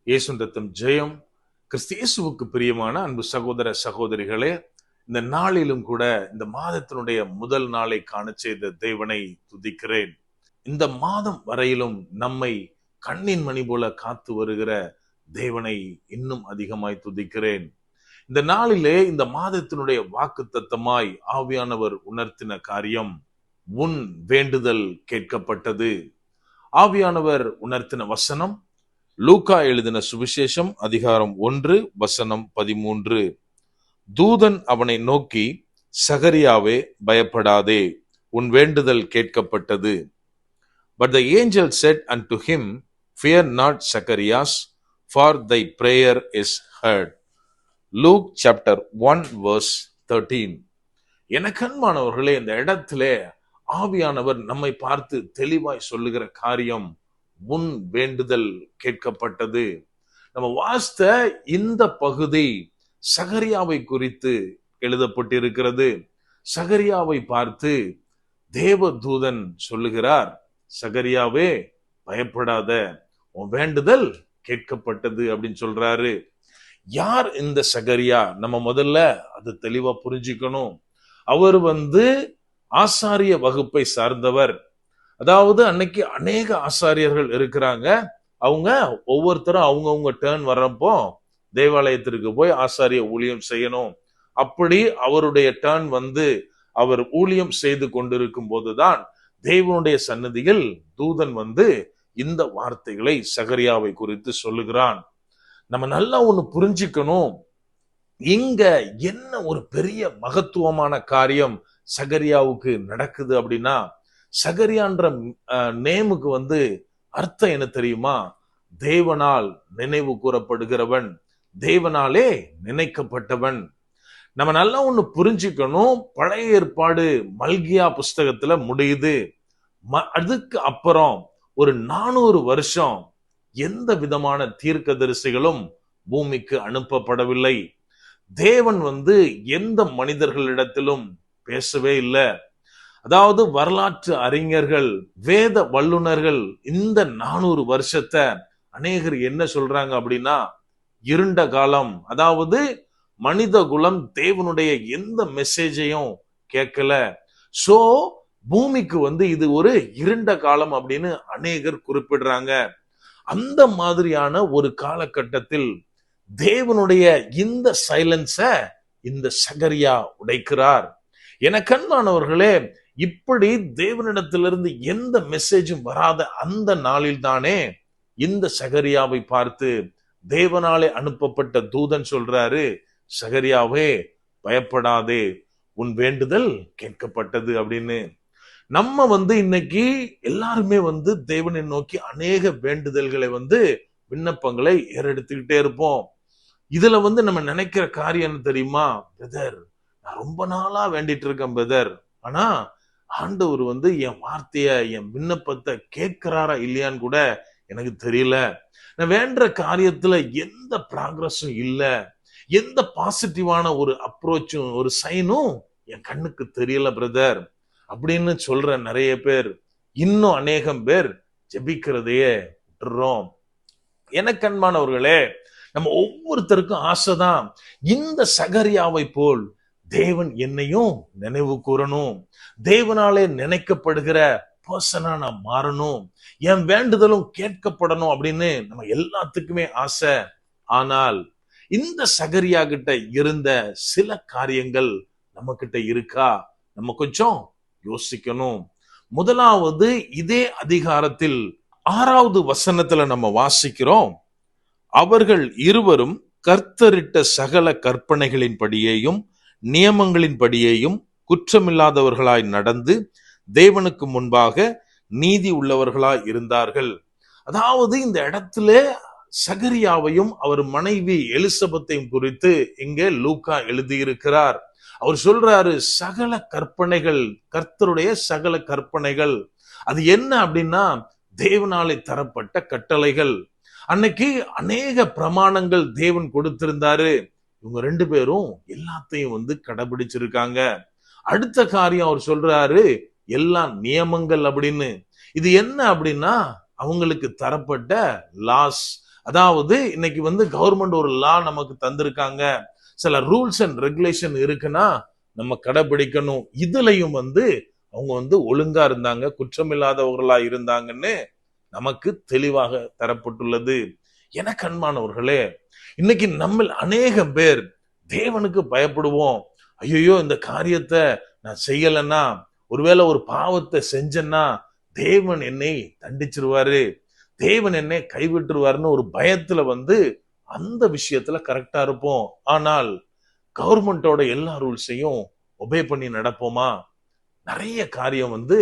இயேசு ரத்தம் ஜெயம். கிறிஸ்து இயேசுவுக்கு பிரியமான அன்பு சகோதர சகோதரிகளே, இந்த நாளிலும் கூட இந்த மாதத்தினுடைய முதல் நாளை காண செய்த தேவனை துதிக்கிறேன். இந்த மாதம் வரையிலும் நம்மை கண்ணின் மணி போல காத்து வருகிற தேவனை இன்னும் அதிகமாய் துதிக்கிறேன். இந்த நாளிலே இந்த மாதத்தினுடைய வாக்கு தத்தமாய் ஆவியானவர் உணர்த்தின காரியம், உன் வேண்டுதல் கேட்கப்பட்டது. ஆவியானவர் உணர்த்தின வசனம் லூக்கா எழுதின சுவிசேஷம் அதிகாரம் 1 வசனம் 13. தூதன் அவனை நோக்கி, சகரியாவே பயப்படாதே, உன் வேண்டுதல் கேட்கப்பட்டது. But the angel said unto him, Fear not, Zacharias, for thy prayer is heard. Luke chapter 1 verse 13. எனக்கு அன்பானவர்களே, இந்த இடத்திலே ஆவியானவர் நம்மை பார்த்து தெளிவாய் சொல்லுகிற காரியம், உன் வேண்டுதல் கேட்கப்பட்டது. நம்ம வாசித்த இந்த பகுதி சகரியாவை குறித்து எழுதப்பட்டிருக்கிறது. சகரியாவை பார்த்து தேவதூதன் சொல்லுகிறார், சகரியாவே பயப்படாத, உன் வேண்டுதல் கேட்கப்பட்டது அப்படின்னு சொல்றாரு. யார் இந்த சகரியா? நம்ம முதல்ல அது தெளிவா புரிஞ்சுக்கணும். அவர் ஆசாரிய வகுப்பை சார்ந்தவர். அதாவது அன்னைக்கு அநேக ஆசாரியர்கள் இருக்கிறாங்க. அவங்க ஒவ்வொருத்தரும் அவங்கவுங்க டேர்ன் வர்றப்போ தேவாலயத்திற்கு போய் ஆசாரிய ஊழியம் செய்யணும். அப்படி அவருடைய டேர்ன் அவர் ஊழியம் செய்து கொண்டிருக்கும் போதுதான் தேவனுடைய சன்னதியில் தூதன் இந்த வார்த்தைகளை சகரியாவை குறித்து சொல்லுகிறான். நம்ம நல்லா ஒண்ணு புரிஞ்சுக்கணும். இங்க என்ன ஒரு பெரிய மகத்துவமான காரியம் சகரியாவுக்கு நடக்குது அப்படின்னா, சகரியான்ற நேமுக்கு அர்த்தம் என்ன தெரியுமா? தேவனால் நினைவு கூறப்படுகிறவன், தேவனாலே நினைக்கப்பட்டவன். நம்ம நல்லா ஒண்ணு புரிஞ்சுக்கணும். பழைய ஏற்பாடு மல்கியா புஸ்தகத்துல முடியுது. அதுக்கு அப்புறம் ஒரு 400 வருஷம் எந்த விதமான தீர்க்கதரிசிகளும் பூமிக்கு அனுப்பப்படவில்லை. தேவன் எந்த மனிதர்களிடத்திலும் பேசவே இல்லை. அதாவது வரலாற்று அறிஞர்கள், வேத வல்லுநர்கள் இந்த 400 வருஷத்தை அநேகர் என்ன சொல்றாங்க அப்படின்னா, இருண்ட காலம். அதாவது மனித குலம் தேவனுடைய எந்த மெசேஜையும் கேட்கல. சோ பூமிக்கு இது ஒரு இருண்ட காலம் அப்படின்னு அநேகர் குறிப்பிடுறாங்க. அந்த மாதிரியான ஒரு காலகட்டத்தில் தேவனுடைய இந்த சைலன்ஸ இந்த சகரியா உடைக்கிறார். எனக்கு அன்பானவர்களே, இப்படி தேவனிடத்திலிருந்து எந்த மெசேஜும் வராத அந்த நாளில் தானே இந்த சகரியாவை பார்த்து தேவனாலே அனுப்பப்பட்ட தூதன் சொல்றாரு, சகரியாவே பயப்படாதே, உன் வேண்டுதல் கேட்கப்பட்டது அப்படின்னு. நம்ம இன்னைக்கு எல்லாருமே தேவனை நோக்கி அநேக வேண்டுதல்களை விண்ணப்பங்களை ஏறெடுத்துக்கிட்டே இருப்போம். இதுல நம்ம நினைக்கிற காரியம் என்ன தெரியுமா? பிரதர், நான் ரொம்ப நாளா வேண்டிட்டு இருக்கேன் பிரதர், ஆனா ஆண்டவர் என் வார்த்தைய, என் விண்ணப்பத்தை கேட்கிறாரா இல்லையான்னு கூட எனக்கு தெரியல. நான் வேண்ட காரியத்துல எந்த ப்ராக்ரஸும் இல்ல, எந்த பாசிட்டிவான ஒரு அப்ரோச்சும் ஒரு சைனும் என் கண்ணுக்கு தெரியல பிரதர் அப்படின்னு சொல்ற நிறைய பேர், இன்னும் அநேகம் பேர் ஜெபிக்கிறதையே விட்டுறோம். எனக்கு அன்பானவர்களே, நம்ம ஒவ்வொருத்தருக்கும் ஆசைதான், இந்த சகரியாவை போல் தேவன் என்னையும் நினைவு கூறணும், தேவனாலே நினைக்கப்படுகிற பர்சனா நான் மாறணும், என் வேண்டுதலும் கேட்கப்படணும் அப்படின்னு நம்ம எல்லாத்துக்குமே ஆசை. ஆனால் இந்த சகரியா கிட்ட இருந்த சில காரியங்கள் நம்ம கிட்ட இருக்கா? நம்ம கொஞ்சம் யோசிக்கணும். முதலாவது, இதே அதிகாரத்தில் 6வது வசனத்துல நம்ம வாசிக்கிறோம், அவர்கள் இருவரும் கர்த்தரிட்ட சகல கற்பனைகளின்படியேயும் நியமங்களின்படியேயும் குற்றமில்லாதவர்களாய் நடந்து தேவனுக்கு முன்பாக நீதி உள்ளவர்களாய் இருந்தார்கள். அதாவது இந்த இடத்துல சகரியாவையும் அவர் மனைவி எலிசபெத்தையும் குறித்து இங்கே லூக்கா எழுதியிருக்கிறார். அவர் சொல்றாரு, சகல கற்பனைகள், கர்த்தருடைய சகல கற்பனைகள். அது என்ன அப்படின்னா, தேவனாலே தரப்பட்ட கட்டளைகள். அன்னைக்கு அநேக பிரமாணங்கள் தேவன் கொடுத்திருந்தாரு. இவங்க 2 பேரும் எல்லாத்தையும் கடைபிடிச்சிருக்காங்க. அடுத்த காரியம் அவர் சொல்றாரு, எல்லாம் நியமங்கள் அப்படின்னு. இது என்ன அப்படின்னா, அவங்களுக்கு தரப்பட்ட லாஸ், அதாவது இன்னைக்கு வந்து கவர்மெண்ட் ஒரு லா நமக்கு தந்திருக்காங்க, சில ரூல்ஸ் அண்ட் ரெகுலேஷன் இருக்குன்னா நம்ம கடைபிடிக்கணும். இதுலயும் வந்து அவங்க வந்து ஒழுங்கா இருந்தாங்க, குற்றமில்லாதவர்களா இருந்தாங்கன்னு நமக்கு தெளிவாக தரப்பட்டுள்ளது. எனக்கு அன்பானவர்களே, இன்னைக்கு நம்ம அநேக பேர் தேவனுக்கு பயப்படுவோம். ஐயோ, இந்த காரியத்தை நான் செய்யலைன்னா, ஒருவேளை ஒரு பாவத்தை செஞ்சேன்னா தேவன் என்னை தண்டிச்சிருவாரு, தேவன் என்னை கைவிட்டுருவாருன்னு ஒரு பயத்துல வந்து அந்த விஷயத்துல கரெக்டா இருப்போம். ஆனால் கவர்மெண்டோட எல்லா ரூல்ஸையும் ஒபே பண்ணி நடப்போமா? நிறைய காரியம் வந்து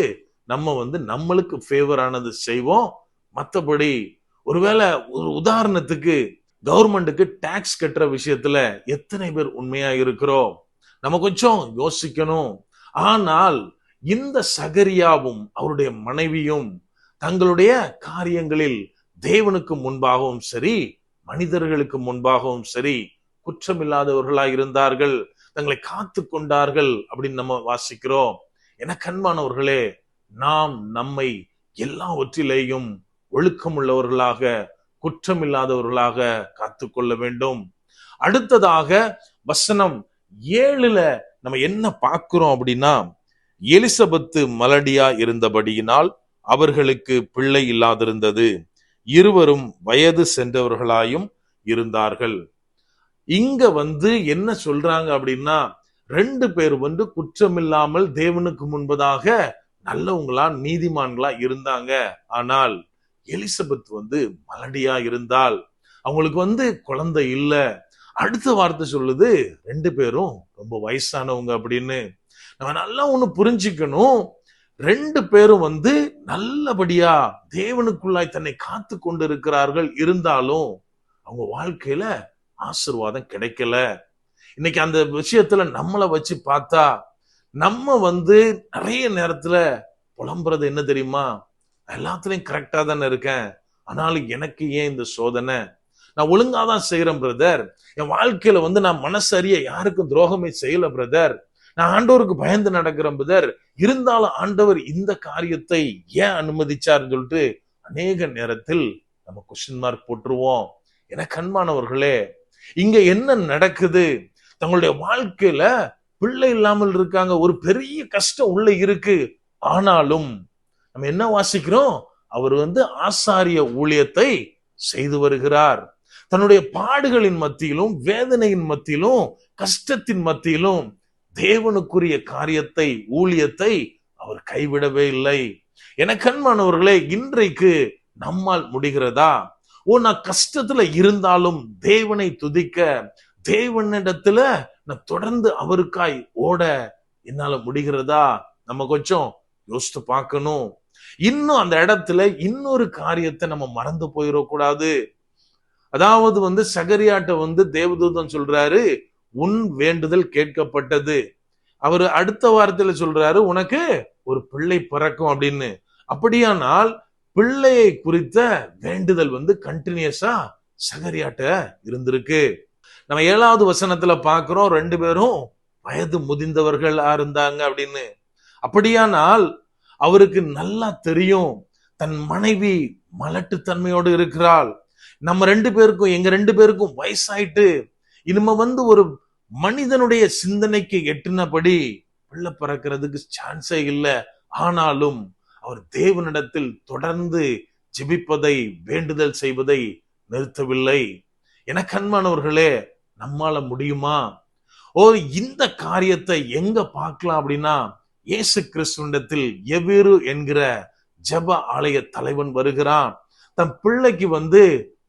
நம்ம வந்து நம்மளுக்கு ஃபேவர் ஆனது செய்வோம். மத்தபடி ஒருவேளை ஒரு உதாரணத்துக்கு கவர்மெண்ட்டுக்கு டாக்ஸ் கட்டுற விஷயத்துல எத்தனை பேர் உண்மையா இருக்கிறோம்? நம்ம கொஞ்சம் யோசிக்கணும். ஆனால் இந்த சகரியாவும் அவருடைய மனைவியும் தங்களுடைய காரியங்களில் தேவனுக்கு முன்பாகவும் சரி, மனிதர்களுக்கு முன்பாகவும் சரி, குற்றமில்லாதவர்களாய் இருந்தார்கள், தங்களை காத்து கொண்டார்கள் அப்படின்னு நம்ம வாசிக்கிறோம். எனக்கு அன்பானவர்களே, நாம் நம்மை எல்லாவற்றிலேயும் ஒழுக்கமுள்ளவர்களாக, குற்றமில்லாதவர்களாக காத்துக்கொள்ள வேண்டும். அடுத்ததாக வசனம் 7ல நம்ம என்ன பார்க்கிறோம் அப்படின்னா, எலிசபெத்து மலடியா இருந்தபடியினால் அவர்களுக்கு பிள்ளை இல்லாதிருந்தது, இருவரும் வயது சென்றவர்களாயும் இருந்தார்கள். இங்க வந்து என்ன சொல்றாங்க அப்படின்னா, 2 பேர் வந்து குற்றமில்லாமல் தேவனுக்கு முன்பதாக நல்லவங்களா நீதிமான்களா இருந்தாங்க. ஆனால் எலிசபெத் வந்து மலடியா இருந்தால், அவங்களுக்கு வந்து குழந்தை இல்ல. அடுத்த வார்த்தை சொல்லுது 2 பேரும் ரொம்ப வயசானவங்க அப்படின்னு. நம்ம நல்லா ஒண்ணு புரிஞ்சுக்கணும், 2 பேரும் வந்து நல்லபடியா தேவனுக்குள்ளாய் தன்னை காத்து கொண்டு இருக்கிறார்கள். இருந்தாலும் அவங்க வாழ்க்கையில ஆசீர்வாதம் கிடைக்கல. இன்னைக்கு அந்த விஷயத்துல நம்மளை வச்சு பார்த்தா நம்ம வந்து நிறைய நேரத்துல புலம்புறது என்ன தெரியுமா? எல்லாத்துலயும் கரெக்டா தானே இருக்கேன், ஆனாலும் எனக்கு ஏன் இந்த சோதனை? நான் ஒழுங்காதான் செய்யறேன் பிரதர், என் வாழ்க்கையில வந்து நான் மனசறிய யாருக்கும் துரோகமே செய்யல பிரதர், நான் ஆண்டவருக்கு பயந்து நடக்கிறேன் பிரதர், இருந்தாலும் ஆண்டவர் இந்த காரியத்தை ஏன் அனுமதிச்சாருன்னு சொல்லிட்டு அநேக நேரத்தில் நம்ம கொஸ்டின் மார்க் போட்டுருவோம். எனக்கு அன்பானவர்களே, இங்க என்ன நடக்குது? தங்களுடைய வாழ்க்கையில பிள்ளை இல்லாமல் இருக்காங்க, ஒரு பெரிய கஷ்டம் உள்ள இருக்கு. ஆனாலும் நம்ம என்ன வாசிக்கிறோம்? அவர் வந்து ஆசாரிய ஊழியத்தை செய்து வருகிறார். தன்னுடைய பாடுகளின் மத்தியிலும், வேதனையின் மத்தியிலும், கஷ்டத்தின் மத்தியிலும் தேவனுக்குரிய காரியத்தை, ஊழியத்தை அவர் கைவிடவே இல்லை. எனக்கு அன்பானவர்களே, இன்றைக்கு நம்மால் முடிகிறதா? நான் கஷ்டத்துல இருந்தாலும் தேவனை துதிக்க, தேவனிடத்துல நான் தொடர்ந்து அவருக்காய் ஓட என்னால முடிகிறதா? நம்ம கொஞ்சம் யோசித்து பார்க்கணும். இன்னும் அந்த இடத்துல இன்னொரு காரியத்தை நம்ம மறந்து போயிடக்கூடாது. அதாவது வந்து சகரியாட்ட வந்து தேவதூதன் சொல்றாரு, உன் வேண்டுதல் கேட்கப்பட்டது. அவரு அடுத்த வாரத்துல சொல்றாரு, உனக்கு ஒரு பிள்ளை பிறக்கும் அப்படின்னு. அப்படியானால் பிள்ளையை குறித்த வேண்டுதல் வந்து கண்டினியூஸா சகரியாட்ட இருந்திருக்கு. நம்ம 7வது வசனத்துல பாக்குறோம், 2 பேரும் வயது முதிர்ந்தவர்கள் இருந்தாங்க அப்படின்னு. அப்படியானால் அவருக்கு நல்லா தெரியும் தன் மனைவி மலட்டுத்தன்மையோடு இருக்கிறாள், நம்ம 2 பேருக்கும், எங்க 2 பேருக்கும் வயசாயிட்டு, இனிமே வந்து ஒரு மனிதனுடைய சிந்தனைக்கு எட்டினபடி பிள்ளை பிறக்கிறதுக்கு சான்ஸே இல்லை. ஆனாலும் அவர் தேவனிடத்தில் தொடர்ந்து ஜெபிப்பதை, வேண்டுதல் செய்வதை நிறுத்தவில்லை. எனக்கு அன்பானவர்களே, நம்மால முடியுமா? இந்த காரியத்தை எங்க பார்க்கலாம் அப்படின்னா, இயேசு கிறிஸ்துவிடத்தில் எவ்வேறு என்கிற ஜெப ஆலய தலைவன் வருகிறான். தன் பிள்ளைக்கு வந்து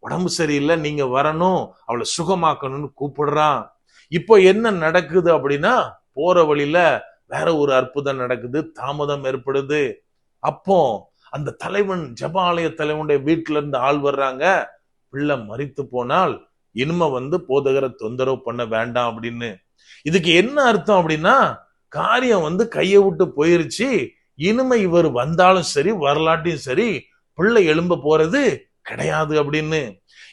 உடம்பு சரியில்லை, நீங்க வரணும், அவளை சுகமாக்கணும்னு கூப்பிடுறான். இப்போ என்ன நடக்குது அப்படின்னா, போற வழியில வேற ஒரு அற்புதம் நடக்குது, தாமதம் ஏற்படுது. அப்போ அந்த தலைவன், ஜெப ஆலய தலைவனுடைய வீட்டுல இருந்து ஆள் வர்றாங்க, பிள்ளை மரித்து போனால் இனிமே வந்து போதகரை தொந்தரவு பண்ண வேண்டாம் அப்படின்னு. இதுக்கு என்ன அர்த்தம் அப்படின்னா, காரியம் வந்து கையை விட்டு போயிருச்சு, இனிமே இவர் வந்தாலும் சரி வரலாட்டையும் சரி பிள்ளை எழும்ப போறது கிடையாது அப்படின்னு.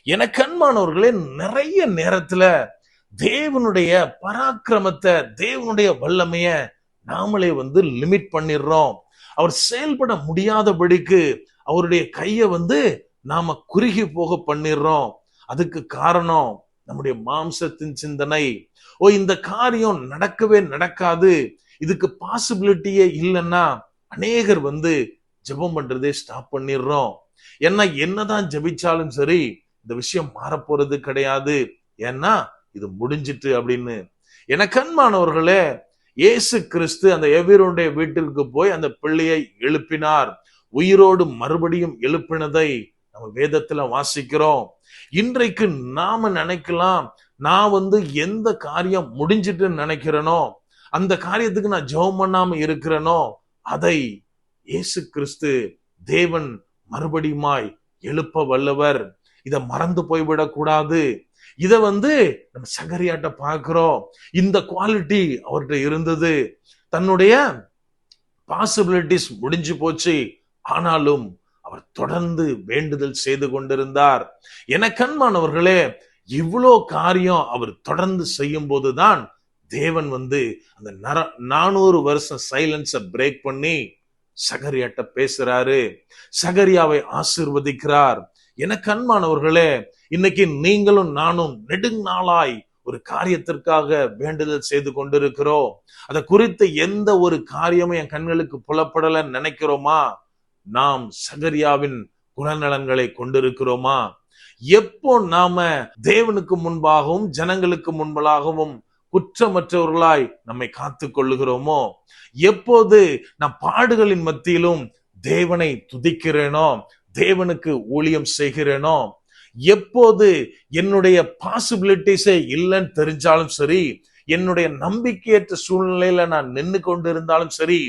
எனக்கு அன்பானவர்களே, நிறைய நேரத்துல தேவனுடைய பராக்கிரமத்தை, தேவனுடைய வல்லமைய நாமளே வந்து லிமிட் பண்ணிடுறோம். அவர் செயல்பட முடியாதபடிக்கு அவருடைய கையை வந்து நாம குறுகி போக பண்ணிடுறோம். அதுக்கு காரணம் நம்முடைய மாம்சத்தின் சிந்தனை. இந்த காரியம் நடக்கவே நடக்காது, இதுக்கு பாசிபிலிட்டியே இல்லைன்னா அநேகர் ஜெபம் பண்றதே ஸ்டாப் பண்ணிடுறோம். ஏன்னா என்னதான் ஜெபிச்சாலும் சரி இந்த விஷயம் மாறப்போறது கிடையாது, ஏன்னா இது முடிஞ்சிட்டு அப்படின்னு. எனக்கு அன்பானவர்களே, இயேசு கிறிஸ்து அந்த எபிரோனுடைய வீட்டிற்கு போய் அந்த பிள்ளையை எழுப்பினார். உயிரோடு மறுபடியும் எழுப்பினதை நம்ம வேதத்துல வாசிக்கிறோம். இன்றைக்கு நாம நினைக்கலாம், நான் எந்த காரியம் முடிஞ்சிட்டு நினைக்கிறேனோ, அந்த காரியத்துக்கு நான் ஜெபம் பண்ணாம இருக்கிறேனோ, அதை இயேசு கிறிஸ்து தேவன் மறுபடியுமாய் எழுப்ப வல்லவர். இத மறந்து போய்விடக் கூடாது. இத நம்ம சகரியாட்ட பார்க்கிறோம். இந்த குவாலிட்டி அவர்கிட்ட இருந்தது. தன்னுடைய பாசிபிலிட்டிஸ் முடிஞ்சு போச்சு, ஆனாலும் அவர் தொடர்ந்து வேண்டுதல் செய்து கொண்டிருந்தார். எனக்கு அன்பானவர்களே, இவ்வளோ காரியம் அவர் தொடர்ந்து செய்யும் போதுதான் தேவன் அந்த 400 வருஷம் சைலன்ஸை பிரேக் பண்ணி சகரியாட்ட பேசுறாரு, சகரியாவை ஆசீர்வதிக்கிறார். எனக்கு அன்பானவர்களே, இன்னைக்கு நீங்களும் நானும் நெடுநாளாய் ஒரு காரியத்திற்காக வேண்டுதல் செய்து கொண்டிருக்கிறோம். அதை குறித்து எந்த ஒரு காரியமும் என் கண்களுக்கு புலப்படல நினைக்கிறோமா? நாம் சகரியாவின் குணநலன்களை கொண்டிருக்கிறோமா? எப்போ நாம தேவனுக்கு முன்பாகவும் ஜனங்களுக்கு முன்பாகவும் குற்றமற்றவர்களாய் நம்மை காத்து கொள்ளுகிறோமோ, எப்போது நான் பாடுகளின் மத்தியிலும் தேவனை துதிக்கிறேனோ, தேவனுக்கு ஊழியம் செய்கிறேனோ, எப்போது என்னுடைய பாசிபிலிட்டிஸே இல்லைன்னு தெரிஞ்சாலும் சரி, என்னுடைய நம்பிக்கையற்ற சூழ்நிலையில நான் நின்று கொண்டு இருந்தாலும் சரி,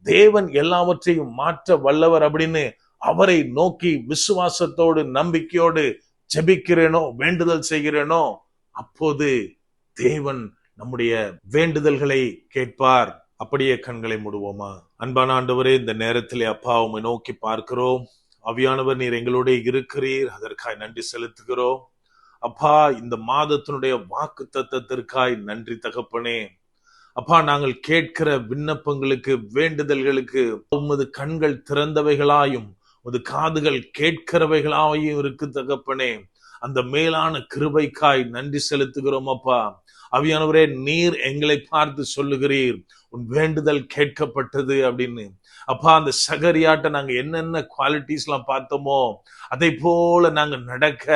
தேவன் எல்லாவற்றையும் மாற்ற வல்லவர் அப்படின்னு அவரை நோக்கி விசுவாசத்தோடு நம்பிக்கையோடு ஜெபிக்கிறேனோ, வேண்டுதல் செய்கிறேனோ, அப்போது தேவன் நம்முடைய வேண்டுதல்களை கேட்பார். அப்படியே கண்களை மூடுவோமா? அன்பான ஆண்டவரே, இந்த நேரத்திலே அப்பா உம்மை நோக்கி பார்க்கிறோம். ஆவியானவர், நீர் எங்களோட இருக்கிறீர், அதற்காய் நன்றி செலுத்துகிறோம். அப்பா, இந்த மாதத்தினுடைய வாக்கு தத்தத்திற்காய் நன்றி தகப்பனே. அப்பா, நாங்கள் கேட்கிற விண்ணப்பங்களுக்கு, வேண்டுதல்களுக்கு உமது கண்கள் திறந்தவைகளாயும் உமது காதுகள் கேட்கிறவைகளாயும் இருக்கு தகப்பனே. அந்த மேலான கிருபைக்காய் நன்றி செலுத்துகிறோம் அப்பா. ஆவியானவரே, நீர் எங்களை பார்த்து சொல்லுகிறீர், உன் வேண்டுதல் கேட்கப்பட்டது அப்படின்னு. அப்பா, அந்த சகரியாட்ட நாங்க என்னென்ன குவாலிட்டிஸ் எல்லாம் பார்த்தோமோ அதை போல நாங்க நடக்க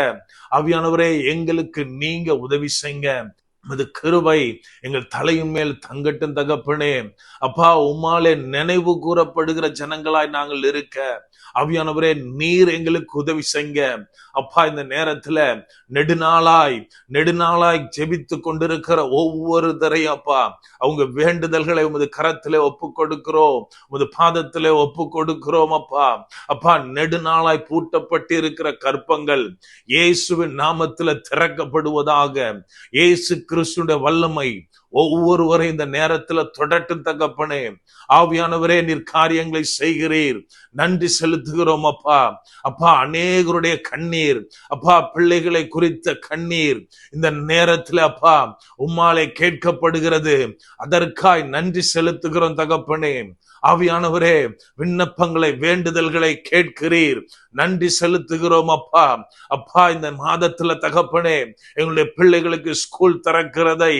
ஆவியானவரே எங்களுக்கு நீங்க உதவி செய்யுங்க. அது கிருபை எங்கள் தலையின் மேல் தங்கட்டும் தகப்பனே. அப்பா, உம்மாலே நினைவு கூறப்படுகிற ஜனங்களாய் நாங்கள் இருக்க ஆவியானவரே நீர் எங்களுக்கு உதவி செய்யுங்க. அப்பா, இந்த நேரத்துல நெடுநாளாய் ஜெபித்து கொண்டிருக்கிற ஒவ்வொருத்தரையும் அப்பா, அவங்க வேண்டுதல்களை உமது கரத்திலே ஒப்பு கொடுக்கிறோம், உமது பாதத்திலே ஒப்பு கொடுக்கிறோம் அப்பா. அப்பா, நெடுநாளாய் பூட்டப்பட்டு இருக்கிற கற்பங்கள் இயேசுவின் நாமத்துல திறக்கப்படுவதாக. இயேசு கிறிஸ்துடைய வல்லமை ஒவ்வொருவரை இந்த நேரத்துல தொடட்டும் தகப்பனே. ஆவியானவரே, நீர் காரியங்களை செய்கிறீர், நன்றி செலுத்துகிறோம் அப்பா. அப்பா, அநேகருடைய கண்ணீர் அப்பா, பிள்ளைகளை குறித்த கண்ணீர் இந்த நேரத்துல அப்பா உம்மாலே கேட்கப்படுகிறது, அதற்காய் நன்றி செலுத்துகிறோம் தகப்பனே. ஆவியானவரே, விண்ணப்பங்களை, வேண்டுதல்களை கேட்கிறீர், நன்றி செலுத்துகிறோம் அப்பா. அப்பா, இந்த மாதத்துல தகப்பனே எங்களுடைய பிள்ளைகளுக்கு ஸ்கூல் திறக்கிறதை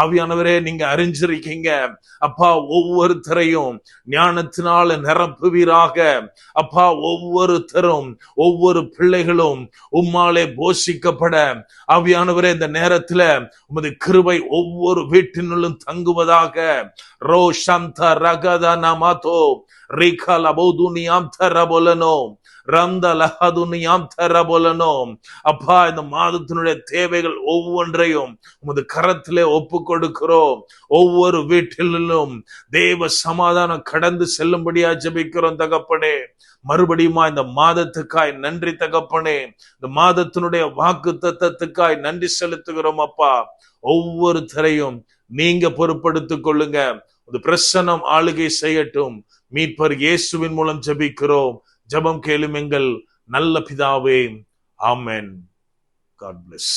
ஆவியானவரே நீங்க அறிஞ்சிருக்கீங்க அப்பா. ஒவ்வொருத்தரையும் ஞானத்தினால நிரப்புவீராக அப்பா. ஒவ்வொருத்தரும், ஒவ்வொரு பிள்ளைகளும் உம்மாலே போஷிக்கப்பட ஆவியானவரே இந்த நேரத்துல உமது கிருபை ஒவ்வொரு வீட்டினுள்ளும் தங்குவதாக. ரோ சந்த ரகத நமாதோ ரிகா லபோதுனியாம் தரபொலனோ ரந்த லஹதுனியாம் தரபொலனோ. அப்பா, இந்த மாதத்தினுடைய தேவைகள் ஒவ்வொன்றையும் உமது கரத்திலே ஒப்பு கொடுக்கிறோம். ஒவ்வொரு வீட்டிலும் தேவ சமாதானம் கடந்து செல்லும்படியா ஜெபிக்கிறோம் தகப்பனே. மறுபடியுமா இந்த மாதத்துக்காய் நன்றி தகப்பனே. இந்த மாதத்தினுடைய வாக்கு தத்தத்துக்காய் நன்றி செலுத்துகிறோம் அப்பா. ஒவ்வொருத்தரையும் நீங்க பொறுப்படுத்திக் கொள்ளுங்க. ஒரு பிரசன்னம் ஆளுகை செய்யட்டும். மீட்பர் இயேசுவின் மூலம் ஜெபிக்கிறோம். ஜெபம் கேளும் எங்கள் நல்ல பிதாவே. ஆமென். God bless.